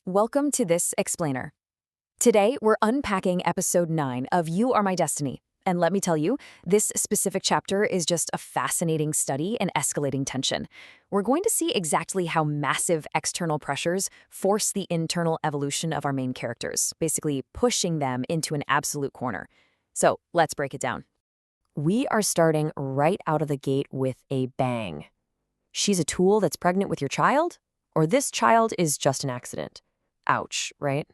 Welcome to this explainer. Today, we're unpacking episode 9 of You Are My Destiny. And let me tell you, this specific chapter is just a fascinating study in escalating tension. We're going to see exactly how massive external pressures force the internal evolution of our main characters, basically pushing them into an absolute corner. So let's break it down. We are starting right out of the gate with a bang. She's a tool that's pregnant with your child? Or this child is just an accident? Ouch, right?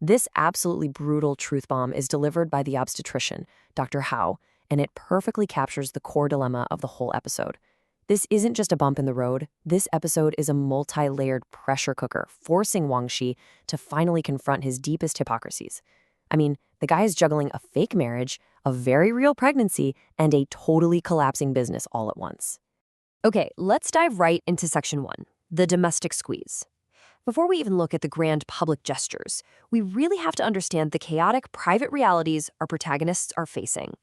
This absolutely brutal truth bomb is delivered by the obstetrician, Dr. Hao, and it perfectly captures the core dilemma of the whole episode. This isn't just a bump in the road. This episode is a multi-layered pressure cooker, forcing Wang Xiyi to finally confront his deepest hypocrisies. I mean, the guy is juggling a fake marriage, a very real pregnancy, and a totally collapsing business all at once. Okay, let's dive right into section 1, the domestic squeeze. Before we even look at the grand public gestures, we really have to understand the chaotic private realities our protagonists are facing.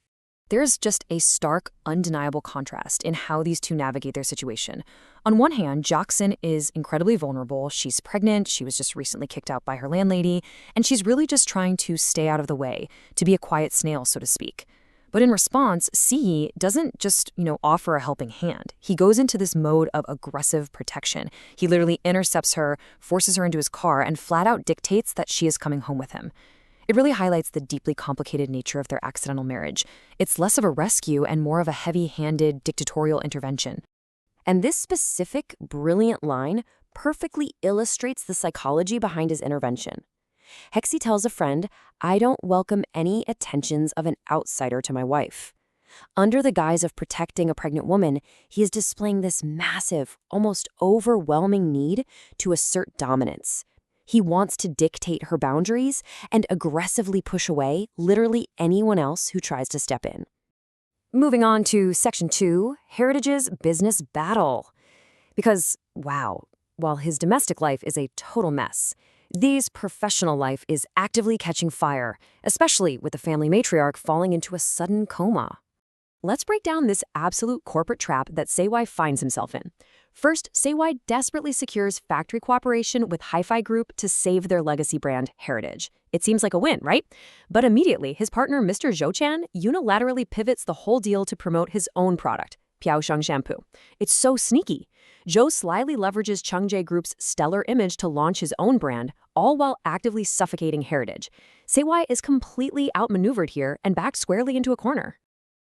There's just a stark, undeniable contrast in how these two navigate their situation. On one hand, Jiaxin is incredibly vulnerable. She's pregnant, she was just recently kicked out by her landlady, and she's really just trying to stay out of the way, to be a quiet snail, so to speak. But in response, Xiyi doesn't just, offer a helping hand. He goes into this mode of aggressive protection. He literally intercepts her, forces her into his car, and flat out dictates that she is coming home with him. It really highlights the deeply complicated nature of their accidental marriage. It's less of a rescue and more of a heavy-handed dictatorial intervention. And this specific, brilliant line perfectly illustrates the psychology behind his intervention. Hexi tells a friend, "I don't welcome any attentions of an outsider to my wife." Under the guise of protecting a pregnant woman, he is displaying this massive, almost overwhelming need to assert dominance. He wants to dictate her boundaries and aggressively push away literally anyone else who tries to step in. Moving on to section 2, Heritage's business battle. Because, wow, while his domestic life is a total mess, Thee's professional life is actively catching fire, especially with the family matriarch falling into a sudden coma. Let's break down this absolute corporate trap that Xiyi finds himself in. First, Xiyi desperately secures factory cooperation with Hi-Fi Group to save their legacy brand, Heritage. It seems like a win, right? But immediately, his partner, Mr. Chen, unilaterally pivots the whole deal to promote his own product, Piaosheng shampoo. It's so sneaky. Zhou slyly leverages Chengje Group's stellar image to launch his own brand, all while actively suffocating Heritage. Xiyi is completely outmaneuvered here and backed squarely into a corner.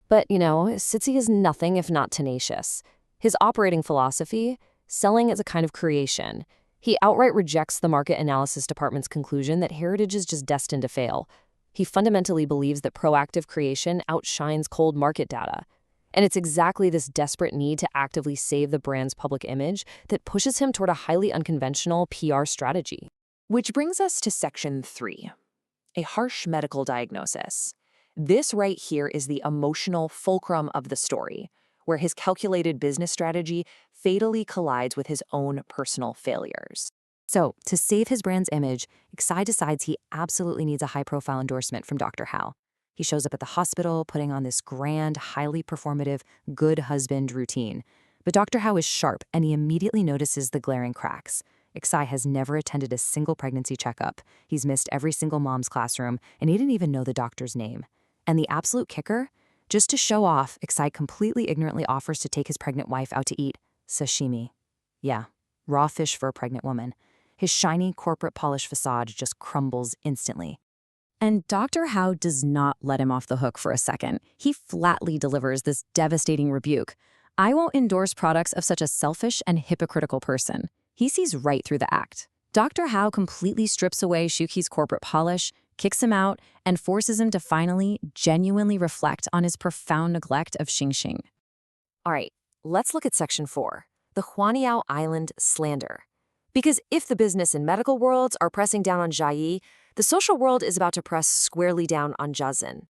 But, Sitsi is nothing if not tenacious. His operating philosophy, selling as a kind of creation. He outright rejects the market analysis department's conclusion that Heritage is just destined to fail. He fundamentally believes that proactive creation outshines cold market data. And it's exactly this desperate need to actively save the brand's public image that pushes him toward a highly unconventional PR strategy. Which brings us to section 3, a harsh medical diagnosis. This right here is the emotional fulcrum of the story, where his calculated business strategy fatally collides with his own personal failures. So, to save his brand's image, Xiyi decides he absolutely needs a high-profile endorsement from Dr. Hao. He shows up at the hospital, putting on this grand, highly performative, good husband routine. But Dr. Hao is sharp, and he immediately notices the glaring cracks. Xiyi has never attended a single pregnancy checkup. He's missed every single mom's classroom, and he didn't even know the doctor's name. And the absolute kicker? Just to show off, Xiyi completely ignorantly offers to take his pregnant wife out to eat sashimi. Yeah, raw fish for a pregnant woman. His shiny corporate polished facade just crumbles instantly. And Dr. Hao does not let him off the hook for a second. He flatly delivers this devastating rebuke. "I won't endorse products of such a selfish and hypocritical person." He sees right through the act. Dr. Hao completely strips away Shuqi's corporate polish, kicks him out, and forces him to finally, genuinely reflect on his profound neglect of Xingxing. All right, let's look at section 4, the Huaniao Island slander. Because if the business and medical worlds are pressing down on Xiyi, the social world is about to press squarely down on Jiaxin.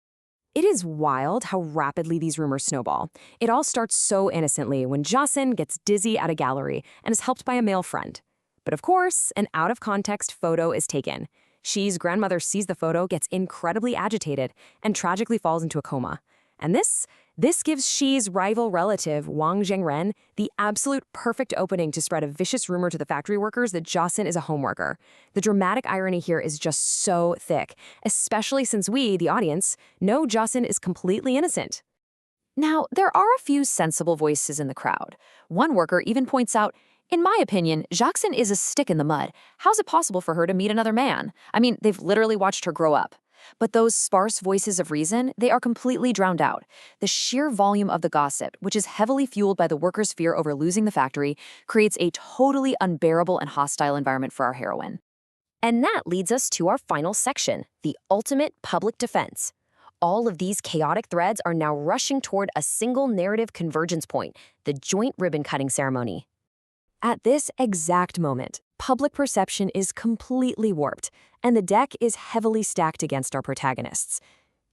It is wild how rapidly these rumors snowball. It all starts so innocently when Jiaxin gets dizzy at a gallery and is helped by a male friend. But of course, an out-of-context photo is taken. Xiyi's grandmother sees the photo, gets incredibly agitated, and tragically falls into a coma. And this This gives Xiyi's rival relative, Wang the absolute perfect opening to spread a vicious rumor to the factory workers that Jiaxin is a homeworker. The dramatic irony here is just so thick, especially since we, the audience, know Jiaxin is completely innocent. Now, there are a few sensible voices in the crowd. One worker even points out, in my opinion, Jiaxin is a stick in the mud. How's it possible for her to meet another man? I mean, they've literally watched her grow up. But those sparse voices of reason, they are completely drowned out. The sheer volume of the gossip, which is heavily fueled by the workers' fear over losing the factory, creates a totally unbearable and hostile environment for our heroine. And that leads us to our final section, the ultimate public defense. All of these chaotic threads are now rushing toward a single narrative convergence point, the joint ribbon-cutting ceremony. At this exact moment, public perception is completely warped, and the deck is heavily stacked against our protagonists.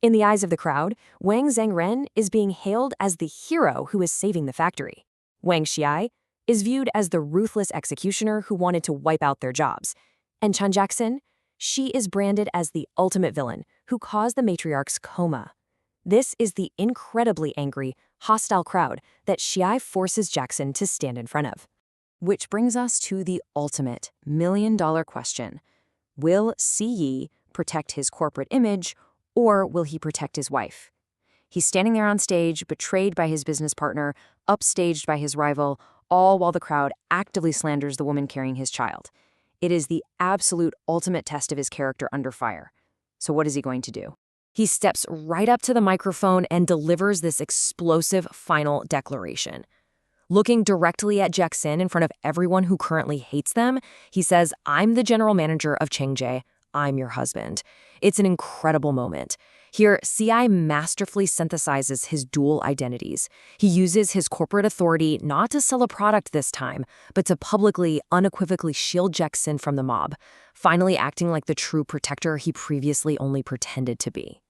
In the eyes of the crowd, Wang Zhengren is being hailed as the hero who is saving the factory. Wang Xiyi is viewed as the ruthless executioner who wanted to wipe out their jobs. And Chen Jiaxin, she is branded as the ultimate villain who caused the matriarch's coma. This is the incredibly angry, hostile crowd that Xiyi forces Jiaxin to stand in front of. Which brings us to the ultimate million-dollar question. Will Xiyi protect his corporate image, or will he protect his wife? He's standing there on stage, betrayed by his business partner, upstaged by his rival, all while the crowd actively slanders the woman carrying his child. It is the absolute ultimate test of his character under fire. So what is he going to do? He steps right up to the microphone and delivers this explosive final declaration. Looking directly at Jiaxin in front of everyone who currently hates them, he says, "I'm the general manager of Chengje. I'm your husband." It's an incredible moment. Here, Xiyi masterfully synthesizes his dual identities. He uses his corporate authority not to sell a product this time, but to publicly, unequivocally shield Jiaxin from the mob, finally acting like the true protector he previously only pretended to be.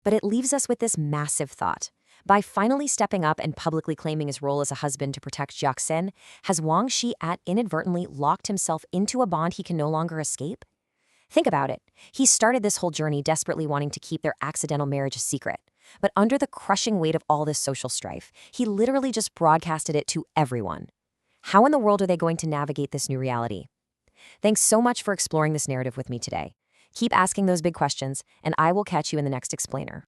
But it leaves us with this massive thought. By finally stepping up and publicly claiming his role as a husband to protect Jiaxin, has Wang Xiyi inadvertently locked himself into a bond he can no longer escape? Think about it. He started this whole journey desperately wanting to keep their accidental marriage a secret. But under the crushing weight of all this social strife, he literally just broadcasted it to everyone. How in the world are they going to navigate this new reality? Thanks so much for exploring this narrative with me today. Keep asking those big questions, and I will catch you in the next explainer.